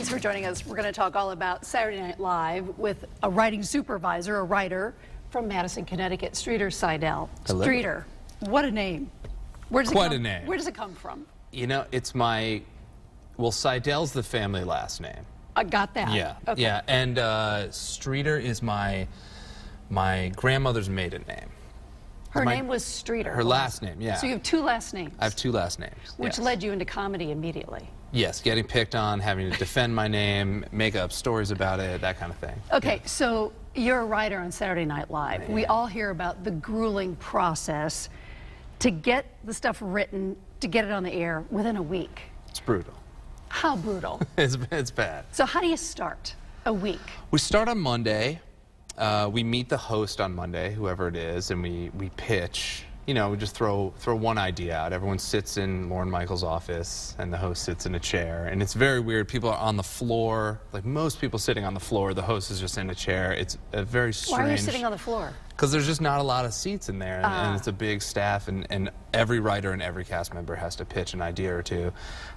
Thanks for joining us. We're going to talk all about Saturday Night Live with a writing supervisor, a writer from Madison, Connecticut, Streeter Seidel. Hello. Streeter, what a name. Where does Quite it come, a name. Where does it come from? You know, it's my, well, Seidel's the family last name. I got that. Yeah, Okay. yeah, and Streeter is my grandmother's maiden name. Her name was Streeter. Her last name, yeah. So you have two last names. I have two last names. Which yes. led you into comedy immediately. Yes, getting picked on, having to defend my name, make up stories about it, that kind of thing. Okay, Yeah. so you're a writer on Saturday Night Live. We all hear about the grueling process to get the stuff written, to get it on the air within a week. It's brutal. How brutal. It's bad. So how do you start a week? We start on Monday. We meet the host on Monday, whoever it is, and we pitch. You know, we just throw one idea out. Everyone sits in Lorne Michaels' office, and the host sits in a chair. And it's very weird. People are on the floor, like most people sitting on the floor. The host is just in a chair. It's a very strange. Why are you sitting on the floor? Because there's just not a lot of seats in there, and it's a big staff, and every writer and every cast member has to pitch an idea or two.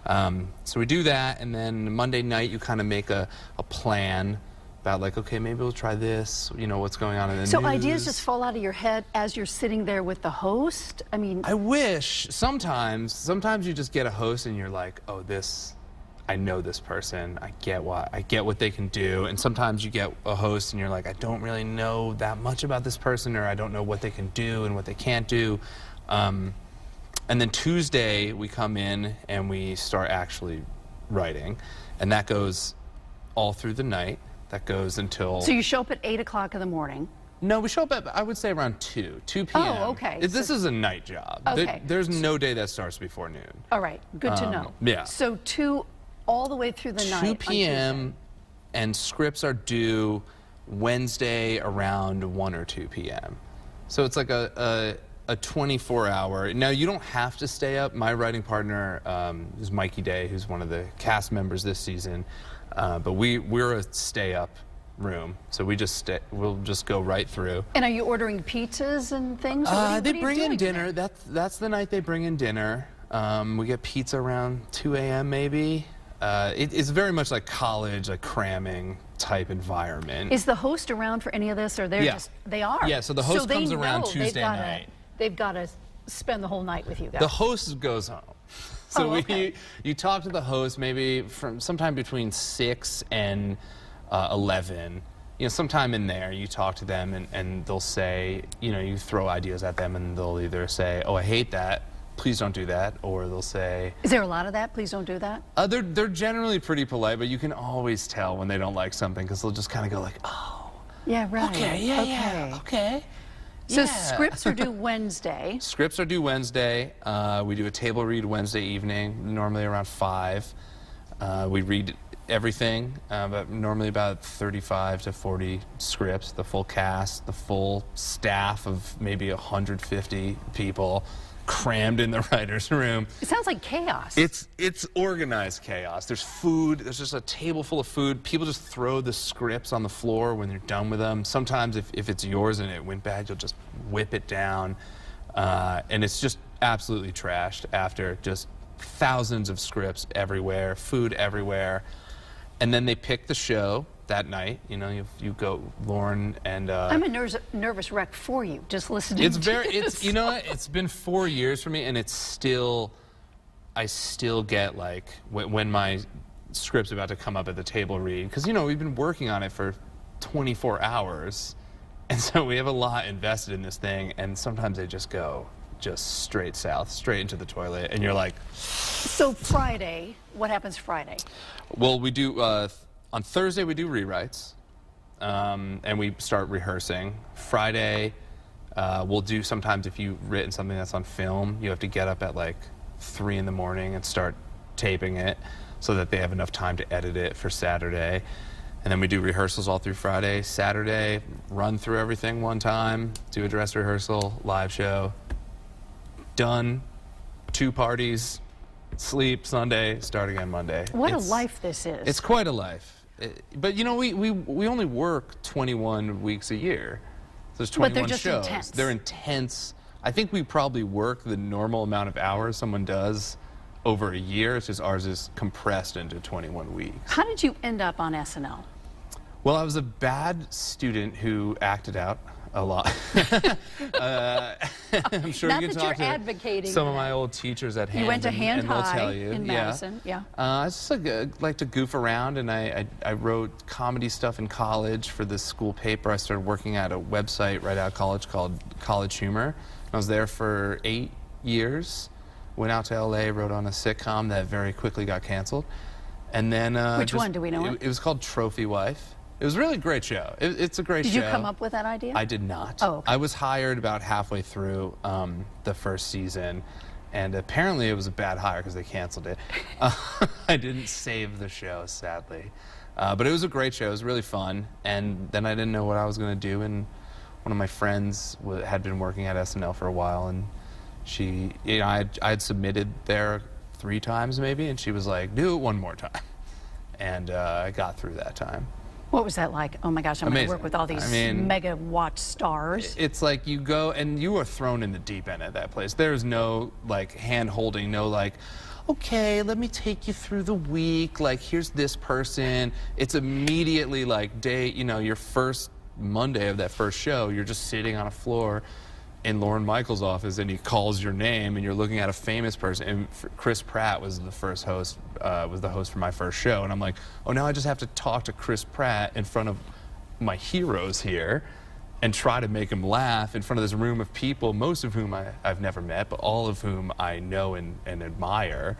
So we do that, and then Monday night you kind of make a plan about, like, okay, maybe we'll try this, you know, what's going on in the news. So ideas just fall out of your head as you're sitting there with the host? I mean... I wish. Sometimes you just get a host and you're like, oh, I know this person, I get what they can do. And sometimes you get a host and you're like, I don't really know that much about this person, or I don't know what they can do and what they can't do. And then Tuesday we come in and we start actually writing, and that goes all through the night. That goes until... So you show up at 8 o'clock in the morning? No, we show up at, I would say, around 2 p.m. Oh, okay. This is a night job. Okay. There's no day that starts before noon. All right, good to know. Yeah. So 2 all the way through the night 2 on p.m. Tuesday. and scripts are due Wednesday around 1 or 2 p.m. So it's like a 24-hour. Now, you don't have to stay up. My writing partner is Mikey Day, who's one of the cast members this season. But we're a stay-up room, so we'll just go right through. And are you ordering pizzas and things? Or what They are you bring in doing dinner. there? That's the night they bring in dinner. We get pizza around 2 a.m. maybe. It's very much like college, like cramming type environment. Is the host around for any of this, or they're just... They are? Yeah, so the host comes around Tuesday night. They've got to spend the whole night with you guys. The host goes home. So okay. you talk to the host maybe from sometime between 6 and 11. You know, sometime in there you talk to them, and they'll say, you know, you throw ideas at them, and they'll either say, oh, I hate that, please don't do that, or they'll say... Is there a lot of that? Please don't do that? They're generally pretty polite, but you can always tell when they don't like something, because they'll just kind of go like, oh. Yeah, right. Okay, yeah, okay. So Yeah. scripts are due Wednesday. Scripts are due Wednesday. We do a table read Wednesday evening, normally around 5. We read everything, but normally about 35 to 40 scripts, the full cast, the full staff of maybe 150 people crammed in the writer's room. It sounds like chaos. It's organized chaos. There's food. There's just a table full of food. People just throw the scripts on the floor when you're done with them. Sometimes if it's yours and it went bad, you'll just whip it down. And it's just absolutely trashed after just thousands of scripts everywhere, food everywhere. And then they pick the show that night. You know, you go, Lorne and... I'm a nervous wreck for you, just listening to this. You know what, it's been 4 years for me, and it's still, I still get, like, when my script's about to come up at the table read, because, you know, we've been working on it for 24 hours, and so we have a lot invested in this thing, and sometimes they just go just straight south, straight into the toilet, and you're like... So Friday, what happens Friday? Well, we do, on Thursday we do rewrites, and we start rehearsing. Friday, we'll do, sometimes if you've written something that's on film, you have to get up at like 3 in the morning and start taping it so that they have enough time to edit it for Saturday. And then we do rehearsals all through Friday. Saturday, run through everything one time, do a dress rehearsal, live show, done, 2 parties, sleep Sunday, start again Monday. What a life this is. It's quite a life. But you know, we only work 21 weeks a year. So there's 21 but they're just shows. Intense. They're intense. I think we probably work the normal amount of hours someone does over a year. It's just ours is compressed into 21 weeks. How did you end up on SNL? Well, I was a bad student who acted out a lot. I'm sure Not you can that talk to you're advocating some of that. my old teachers at Hand. You went to Hand and they'll High tell you. in Madison, yeah. I just like to goof around, and I wrote comedy stuff in college for this school paper. I started working at a website right out of college called College Humor. I was there for 8 years. Went out to LA, wrote on a sitcom that very quickly got canceled. And then Which one? Do we know it? It was called Trophy Wife. It was a really great show. It's a great show. Did you come up with that idea? I did not. Oh, okay. I was hired about halfway through the first season, and apparently it was a bad hire because they canceled it. I didn't save the show, sadly. But it was a great show. It was really fun. And then I didn't know what I was going to do, and one of my friends had been working at SNL for a while, and she, you know, I had submitted there 3 times maybe, and she was like, do it one more time. And I got through that time. What was that like? Oh my gosh, I'm going to work with all these mega watch stars. It's like you go and you are thrown in the deep end at that place. There's no like hand holding, no like, okay, let me take you through the week. Like, here's this person. It's immediately like you know, your first Monday of that first show, you're just sitting on a floor in Lorne Michaels' office, and he calls your name, and you're looking at a famous person. And Chris Pratt was the first host, was the host for my first show, and I'm like, oh, now I just have to talk to Chris Pratt in front of my heroes here, and try to make him laugh in front of this room of people, most of whom I've never met, but all of whom I know and admire.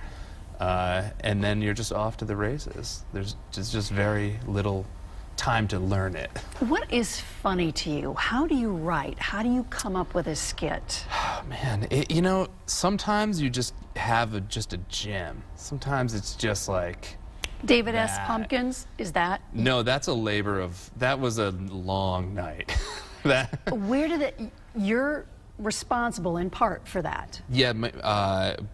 And then you're just off to the races. There's just very little time to learn it. What is funny to you? How do you write? How do you come up with a skit? Oh, man, you know, sometimes you just have just a gem. Sometimes it's just like David S. Pumpkins, is that? No, that's a labor of, that was a long night. Where did it, you're responsible in part for that. Yeah,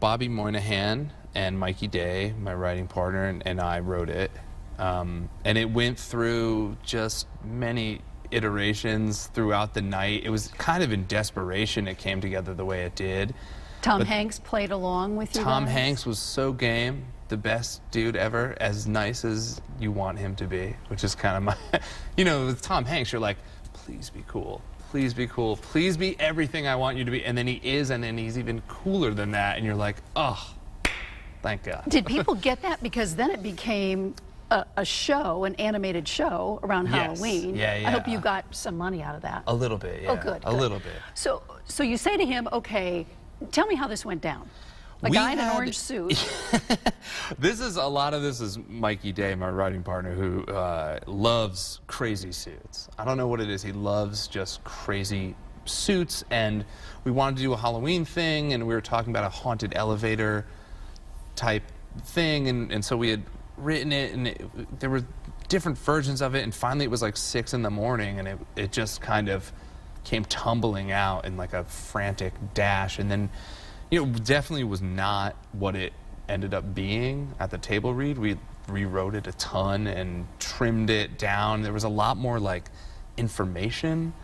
Bobby Moynihan and Mikey Day, my writing partner, and I wrote it. And it went through just many iterations throughout the night. It was kind of in desperation it came together the way it did. Tom Hanks played along with you Tom guys? Hanks was so game, the best dude ever, as nice as you want him to be, which is kind of my, you know, with Tom Hanks, you're like, please be cool. Please be cool. Please be everything I want you to be. And then he is, and then he's even cooler than that. And you're like, oh, thank God. Did people get that? Because then it became a show, an animated show around Halloween. Yeah, yeah. I hope you got some money out of that. A little bit, yeah. Oh, good. A little bit. So you say to him, okay, tell me how this went down. A guy in an orange suit. A lot of this is Mikey Day, my writing partner, who loves crazy suits. I don't know what it is. He loves just crazy suits, and we wanted to do a Halloween thing, and we were talking about a haunted elevator type thing, and so we had written it, and there were different versions of it, and finally it was like 6 in the morning, and it just kind of came tumbling out in like a frantic dash, and then, you know, definitely was not what it ended up being at the table read. We rewrote it a ton and trimmed it down. There was a lot more like information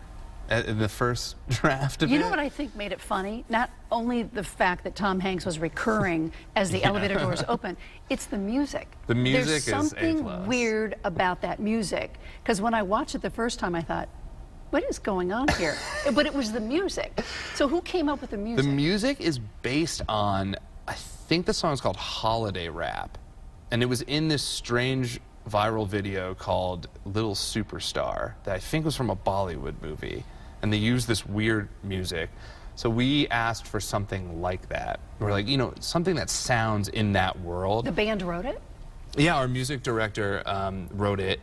in the first draft of it. You know what I think made it funny? Not only the fact that Tom Hanks was recurring as the elevator doors open, it's the music. The music There's is something A+. weird about that music. Because when I watched it the first time, I thought, what is going on here? But it was the music. So who came up with the music? The music is based on, I think the song is called Holiday Rap. And it was in this strange viral video called Little Superstar that I think was from a Bollywood movie. And they used this weird music. So we asked for something like that. We're like, you know, something that sounds in that world. The band wrote it? Yeah, our music director wrote it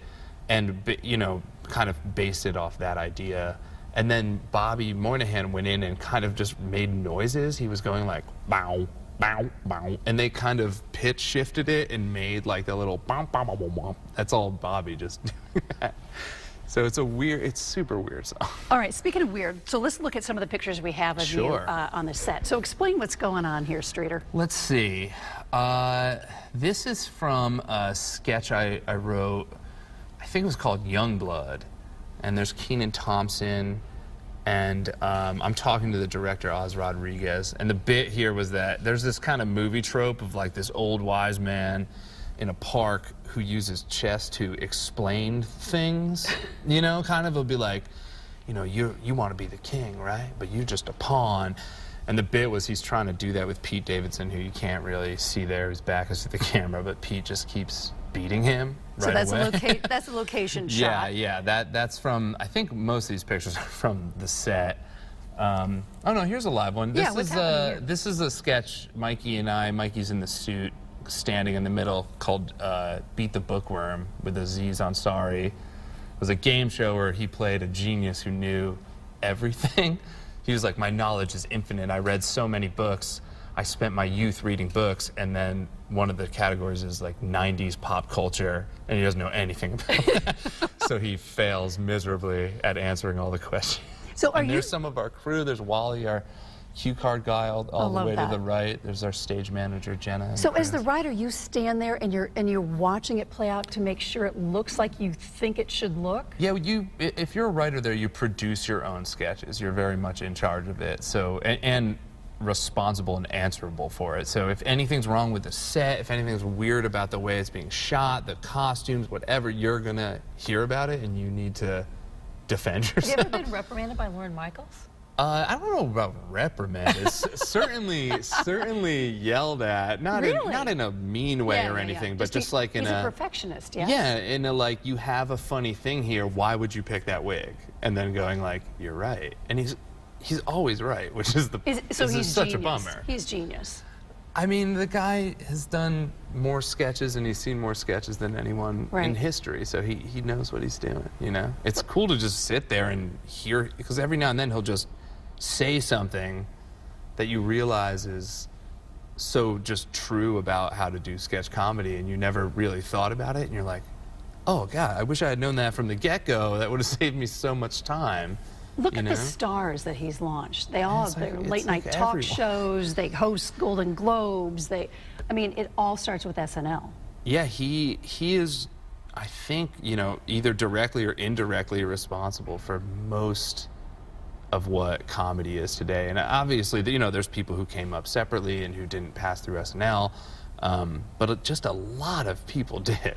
and, you know, kind of based it off that idea. And then Bobby Moynihan went in and kind of just made noises. He was going like, bow, bow, bow. And they kind of pitch shifted it and made like the little bow, bow, bow, bow, bow. That's all Bobby just doing that. So it's super weird song. All right, speaking of weird, so let's look at some of the pictures we have of you on the set. So explain what's going on here, Streeter. Let's see. This is from a sketch I wrote, I think it was called Youngblood. And there's Kenan Thompson And I'm talking to the director, Oz Rodriguez, and the bit here was that there's this kind of movie trope of like this old wise man in a park who uses chess to explain things, you know, kind of. It'll be like, you know, you want to be the king, right? But you're just a pawn. And the bit was he's trying to do that with Pete Davidson, who you can't really see there. His back is to the camera, but Pete just keeps beating him So right that's away. that's a location Yeah, shot. yeah. That's from, I think most of these pictures are from the set. Oh no, here's a live one. Yeah, what's happening here? This is a sketch, Mikey's in the suit, standing in the middle, called Beat the Bookworm with Aziz Ansari. It was a game show where he played a genius who knew everything. He was like, my knowledge is infinite. I read so many books. I spent my youth reading books, and then one of the categories is like 90s pop culture, and he doesn't know anything about that. So he fails miserably at answering all the questions. So are and you? there's some of our crew. There's Wally, our cue card guy, all the love way that. to the right. There's our stage manager, Jenna. and So as Chris. the writer, you stand there and you're watching it play out to make sure it looks like you think it should look. Yeah, if you're a writer there, you produce your own sketches. You're very much in charge of it. So and responsible and answerable for it. So if anything's wrong with the set, if anything's weird about the way it's being shot, the costumes, whatever, you're gonna hear about it, and you need to defend Have you yourself. ever been reprimanded by Lorne Michaels? I don't know about reprimanded. certainly yelled at. Not Really? not in a mean way Yeah, or yeah, anything, yeah. but just like in he's a a perfectionist. Yeah. yeah, in a like, you have a funny thing here. Why would you pick that wig? And then going like, you're right. And he's always right, which is the So this he's is such genius. a bummer. He's genius. I mean, the guy has done more sketches, and he's seen more sketches than anyone Right. in history, so he knows what he's doing, you know? It's cool to just sit there and hear, because every now and then he'll just say something that you realize is so just true about how to do sketch comedy, and you never really thought about it, and you're like, oh, God, I wish I had known that from the get-go. That would have saved me so much time. Look you at know? the stars that he's launched. They all It's have their like- it's late night like talk everyone. shows. They host Golden Globes. I mean, it all starts with SNL. Yeah, he is, I think, you know, either directly or indirectly responsible for most of what comedy is today. And obviously, you know, there's people who came up separately and who didn't pass through SNL, but just a lot of people did.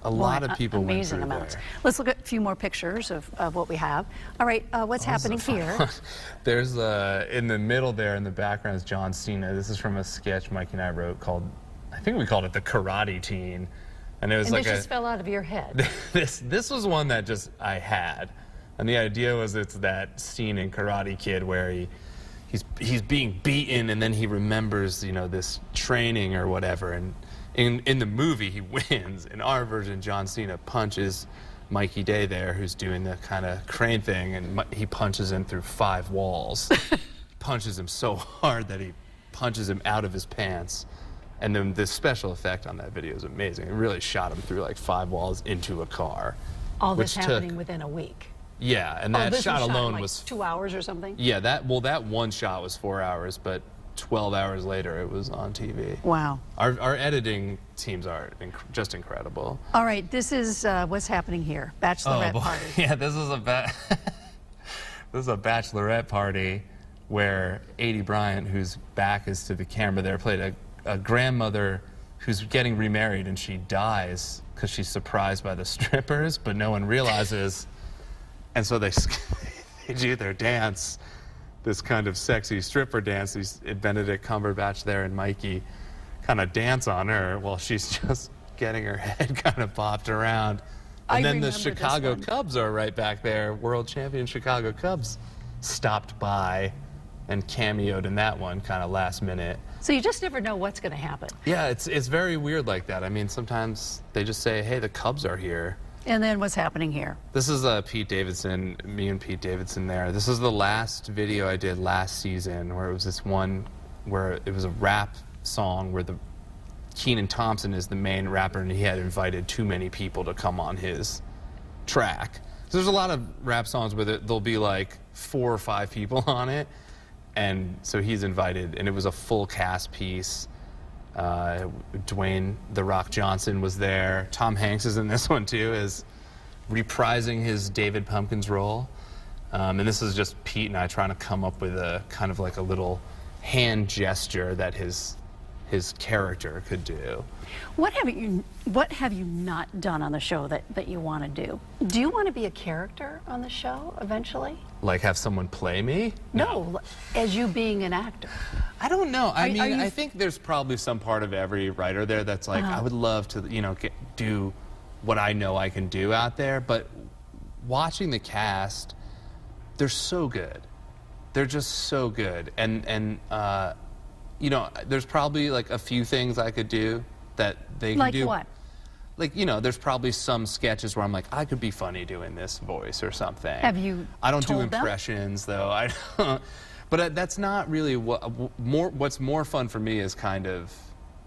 A lot of people went Amazing through amounts. there. Let's look at a few more pictures of what we have. All right, what's happening here? There's in the middle there in the background is John Cena. This is from a sketch Mikey and I wrote called, I think we called it The Karate Teen. And it was And like this just fell out of your head. this was one that just I had. And the idea was it's that scene in Karate Kid where he's being beaten, and then he remembers, you know, this training or whatever, and in the movie he wins. In our version, John Cena punches Mikey Day there, who's doing the kind of crane thing, and he punches him through 5 walls. Punches him so hard that he punches him out of his pants. And then the special effect on that video is amazing. It really shot him through like 5 walls into a car. All this which happening took, within a week. yeah, and Oh, that this shot was alone in like was 2 hours or something? yeah, that one shot was 4 hours, but 12 hours later it was on TV. Wow. Our editing teams are just incredible. All right, this is what's happening here. Bachelorette party. Yeah, this is a bachelorette party where Adie Bryant, whose back is to the camera there, played a grandmother who's getting remarried, and she dies because she's surprised by the strippers, but no one realizes. And so they do their dance, this kind of sexy stripper dance. Benedict Cumberbatch there and Mikey kind of dance on her while she's just getting her head kind of bopped around. I And then remember the this Chicago one. Cubs are right back there. World champion Chicago Cubs stopped by and cameoed in that one kind of last minute. So you just never know what's going to happen. Yeah, it's very weird like that. I mean, sometimes they just say, hey, the Cubs are here. And then what's happening here? This is Pete Davidson, me and Pete Davidson there. This is the last video I did last season, where it was this one where it was a rap song where Kenan Thompson is the main rapper, and he had invited too many people to come on his track. So there's a lot of rap songs where there'll be like 4 or 5 people on it, and so he's invited, and it was a full cast piece. Dwayne "The Rock" Johnson was there. Tom Hanks is in this one too, is reprising his David Pumpkins role. And this is just Pete and I trying to come up with a kind of like a little hand gesture that his character could do. What have you not done on the show that you want to do? Do you want to be a character on the show eventually? Like have someone play me? No, as you being an actor. I don't know. I Are mean, you- I think there's probably some part of every writer there that's like, I would love to, you know, do what I know I can do out there. But watching the cast, they're so good. They're just so good. And you know, there's probably like a few things I could do that they can do. Like what? Like, you know, there's probably some sketches where I'm like, I could be funny doing this voice or something. Have you I don't do told them? impressions, though. I don't. But that's not really what's more fun for me is kind of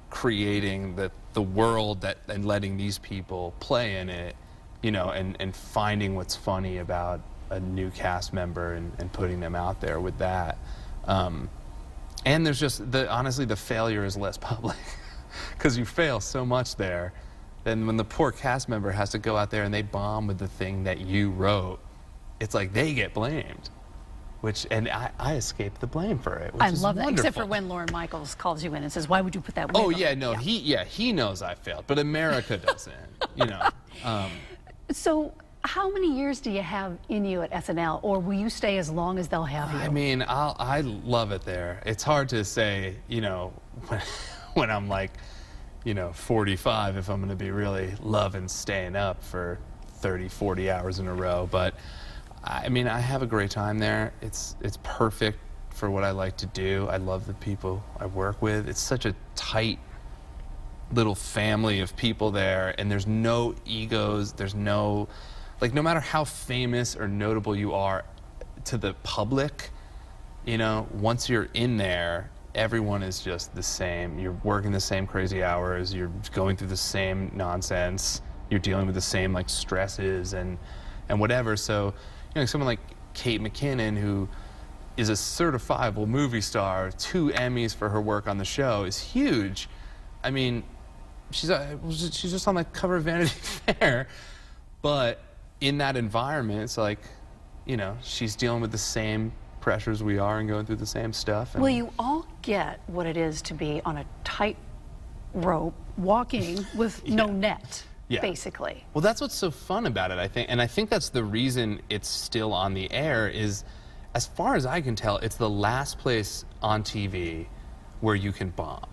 creating the world and letting these people play in it, you know, and finding what's funny about a new cast member and putting them out there with that. And there's just, honestly, the failure is less public because you fail so much there. Then when the poor cast member has to go out there and they bomb with the thing that you wrote, it's like they get blamed. And I escape the blame for it, which I is love that, except for wonderful. when Lauren Michaels calls you in and says, "Why would you put that?" Oh wig on?" yeah, no, he knows I failed, but America doesn't, you know. So, how many years do you have in you at SNL, or will you stay as long as they'll have you? I mean, I love it there. It's hard to say, you know, when I'm like, you know, 45, if I'm going to be really loving staying up for 30, 40 hours in a row. But I mean, I have a great time there. It's perfect for what I like to do. I love the people I work with. It's such a tight little family of people there, and there's no egos. There's no, like, no matter how famous or notable you are to the public, you know, once you're in there, everyone is just the same. You're working the same crazy hours. You're going through the same nonsense. You're dealing with the same, like, stresses and whatever. So, you know, someone like Kate McKinnon, who is a certifiable movie star, 2 Emmys for her work on the show, is huge. I mean, she's just on the cover of Vanity Fair, but in that environment, it's like, you know, she's dealing with the same pressures we are and going through the same stuff. And Will you all get what it is to be on a tight rope, walking with no net, Yeah. basically? Well, that's what's so fun about it, I think. And I think that's the reason it's still on the air is, as far as I can tell, it's the last place on TV where you can bomb.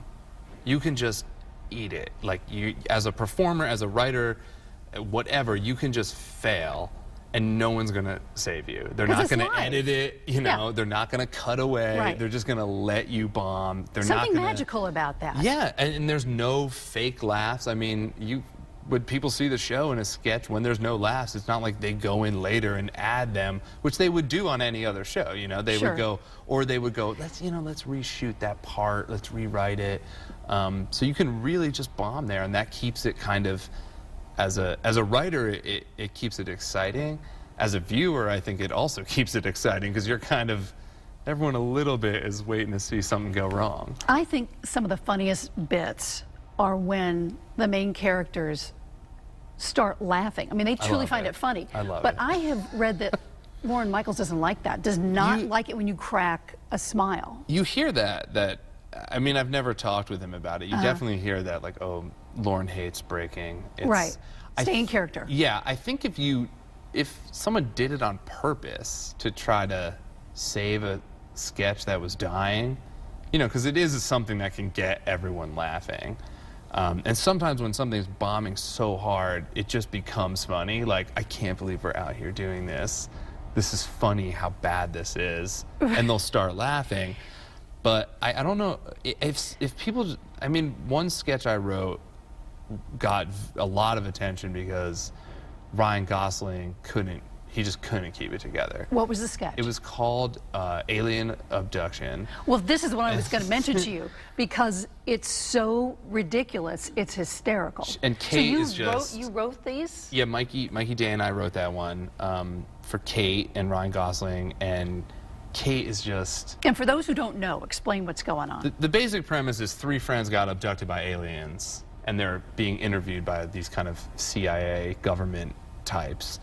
You can just eat it. Like, you, as a performer, as a writer, whatever, you can just fail and no one's gonna save you. They're 'Cause not it's gonna live. edit it, you know, Yeah. they're not gonna cut away. Right. They're just gonna let you bomb. They're Something not gonna, magical about that. Yeah, and there's no fake laughs. I mean, when people see the show in a sketch, when there's no laughs, it's not like they go in later and add them, which they would do on any other show, you know. They Sure. would go, or they would go, let's reshoot that part, let's rewrite it. So you can really just bomb there, and that keeps it kind of, as a writer, it keeps it exciting. As a viewer, I think it also keeps it exciting because you're kind of, everyone a little bit is waiting to see something go wrong. I think some of the funniest bits are when the main characters start laughing. I mean, they truly love find it. it funny. I love but it. I have read that Lauren Michaels doesn't like that, does not You- like it when you crack a smile. You hear that, I mean, I've never talked with him about it. You definitely hear that, like, oh, Lauren hates breaking. Right. Stay in character. Yeah, I think if someone did it on purpose to try to save a sketch that was dying, you know, because it is something that can get everyone laughing. And sometimes when something's bombing so hard, it just becomes funny. Like, I can't believe we're out here doing this. This is funny how bad this is. And they'll start laughing. But I don't know if people, I mean, one sketch I wrote got a lot of attention because Ryan Gosling just couldn't keep it together. What was the sketch? It was called Alien Abduction. Well, this is what I was going to mention to you because it's so ridiculous. It's hysterical. And so Kate you is just- you wrote these? Yeah, Mikey Day and I wrote that one for Kate and Ryan Gosling, and Kate is just... And for those who don't know, explain what's going on. The basic premise is 3 friends got abducted by aliens, and they're being interviewed by these kind of CIA government types.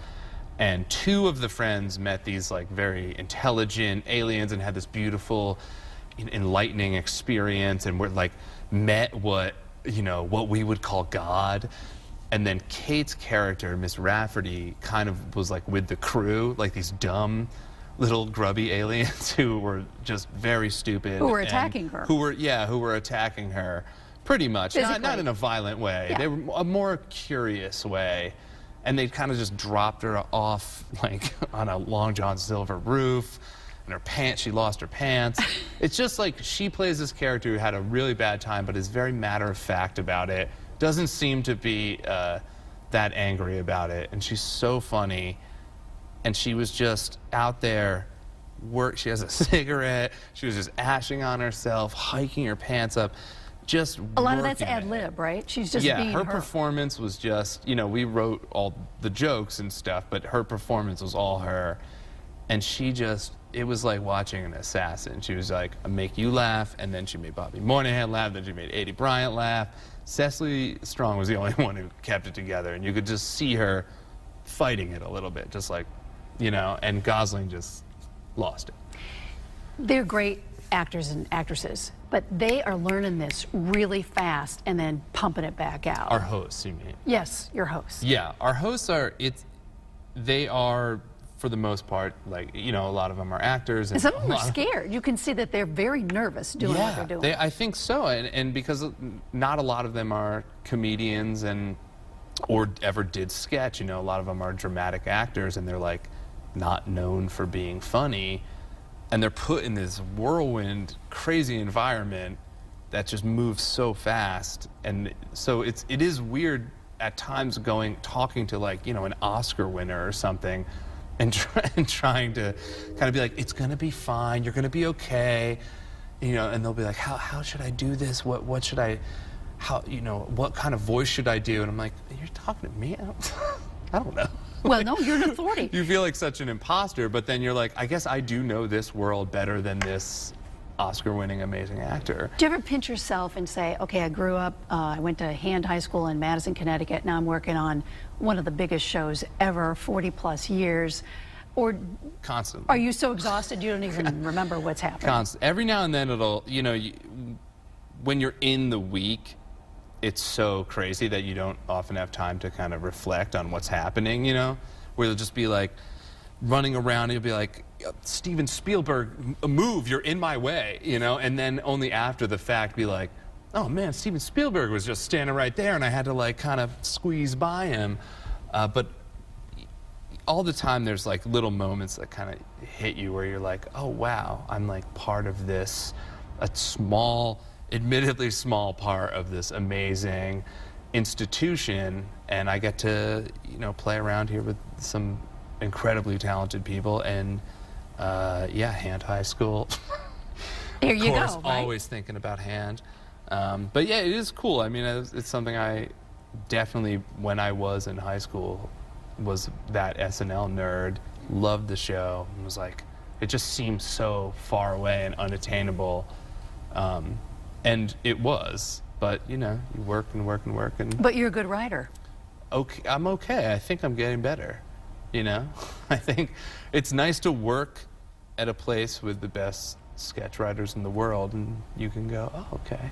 And two of the friends met these like very intelligent aliens and had this beautiful, enlightening experience, and were like met what we would call God. And then Kate's character, Miss Rafferty, kind of was like with the crew, like these dumb little grubby aliens who were just very stupid. Who were and attacking her. Who were attacking her, pretty much. Not Physically. in a violent way. Yeah. They were a more curious way. And they kind of just dropped her off like on a Long John Silver roof, and her pants, she lost her pants. It's just like she plays this character who had a really bad time, but is very matter of fact about it. Doesn't seem to be that angry about it, and she's so funny. And she was just out there, she has a cigarette, she was just ashing on herself, hiking her pants up. Just A lot of that's working it. ad lib, right? She's just Yeah, being her her. performance was just, we wrote all the jokes and stuff, but her performance was all her. And it was like watching an assassin. She was like, I make you laugh, and then she made Bobby Moynihan laugh, then she made Aidy Bryant laugh. Cecily Strong was the only one who kept it together, and you could just see her fighting it a little bit, just like, and Gosling just lost it. They're great actors and actresses, but they are learning this really fast and then pumping it back out. Our hosts, you mean? Yes, your hosts. Yeah, our hosts they are, for the most part, like, a lot of them are actors. And some of them a are lot scared. You can see that they're very nervous doing what they're doing. I think so, and because not a lot of them are comedians or ever did sketch. A lot of them are dramatic actors, and they're like not known for being funny, and they're put in this whirlwind, crazy environment that just moves so fast, and so it is weird at times talking to like an Oscar winner or something. And trying to kind of be like, it's gonna be fine, you're gonna be okay, and they'll be like, how should I do this? What should I, what kind of voice should I do? And I'm like, you're talking to me? I don't know. Well, no, you're an authority. You feel like such an imposter, but then you're like, I guess I do know this world better than this Oscar-winning amazing actor. Do you ever pinch yourself and say, okay, I grew up, I went to Hand High School in Madison, Connecticut, now I'm working on one of the biggest shows ever, 40 plus years, or Constantly. are you so exhausted you don't even remember what's happening? Every now and then it'll, when you're in the week, it's so crazy that you don't often have time to kind of reflect on what's happening, where you'll just be like running around and you'll be like, Steven Spielberg, move, you're in my way, and then only after the fact be like, oh man, Steven Spielberg was just standing right there and I had to like kind of squeeze by him. But all the time there's like little moments that kind of hit you where you're like, oh wow, I'm like part of this, admittedly small part of this amazing institution, and I get to, play around here with some incredibly talented people, and Hand High School. Here you Of course, go, right? always thinking about Hand. But yeah, it is cool. I mean, it's something I definitely, when I was in high school, was that SNL nerd, loved the show, and was like, it just seemed so far away and unattainable. And it was, but you work and work and work, and But you're a good writer. okay, I'm okay. I think I'm getting better. I think it's nice to work at a place with the best sketch writers in the world, and you can go, oh, okay.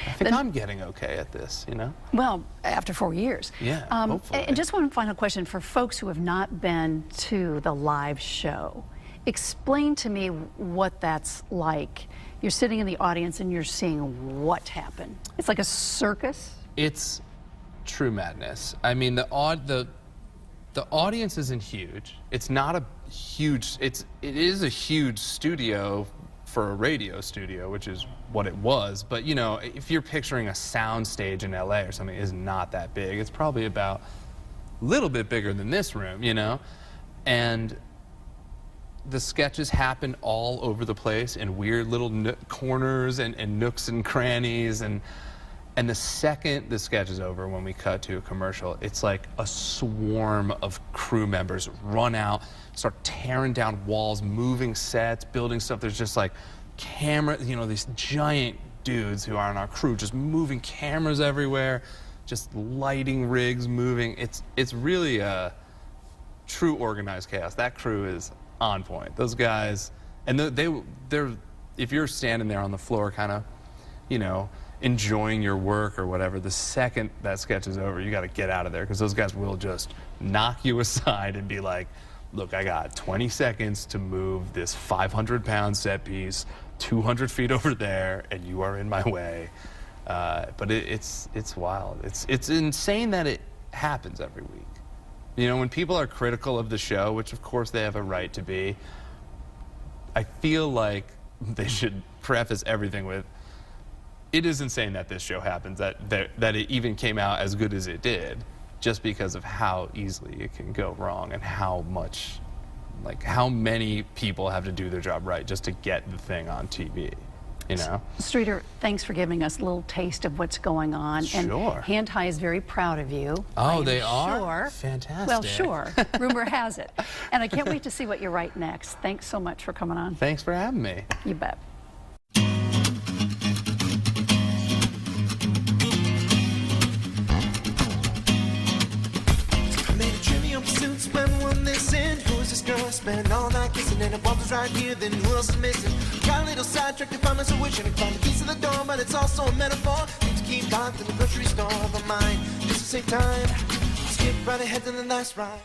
I think I'm getting okay at this, Well, after 4 years. Yeah, hopefully. And just one final question for folks who have not been to the live show. Explain to me what that's like. You're sitting in the audience and you're seeing what happened. It's like a circus. It's true madness. I mean, the audience isn't huge. It's not a huge. It is a huge studio for a radio studio, which is what it was. But if you're picturing a sound stage in LA or something, it's not that big. It's probably about a little bit bigger than this room, and the sketches happen all over the place in weird little corners and nooks and crannies, and the second the sketch is over, when we cut to a commercial, it's like a swarm of crew members run out, start tearing down walls, moving sets, building stuff. There's just like these giant dudes who are on our crew just moving cameras everywhere, just lighting rigs moving. It's really a true organized chaos. That crew is on point. Those guys, and they're if you're standing there on the floor, kind of, you know, enjoying your work or whatever, the second that sketch is over, you got to get out of there, because those guys will just knock you aside and be like, look, I got 20 seconds to move this 500-pound set piece 200 feet over there, and you are in my way. But it's wild. It's insane that it happens every week. You know, when people are critical of the show, which of course they have a right to be, I feel like they should preface everything with, it is insane that this show happens, that it even came out as good as it did, just because of how easily it can go wrong and how much, like, how many people have to do their job right just to get the thing on TV, you know? Streeter, thanks for giving us a little taste of what's going on. Sure. And Hand High is very proud of you. Oh, I am they are? Sure. Fantastic. Well, sure. Rumor has it. And I can't wait to see what you write next. Thanks so much for coming on. Thanks for having me. You bet. Spend all night kissing and the bumper's right here, then who else is missing? Got a little sidetracked if I'm so wishing to find the keys to the door, but it's also a metaphor. Things to keep locked in the grocery store, but mine just to save time. Skip right ahead to the nice ride.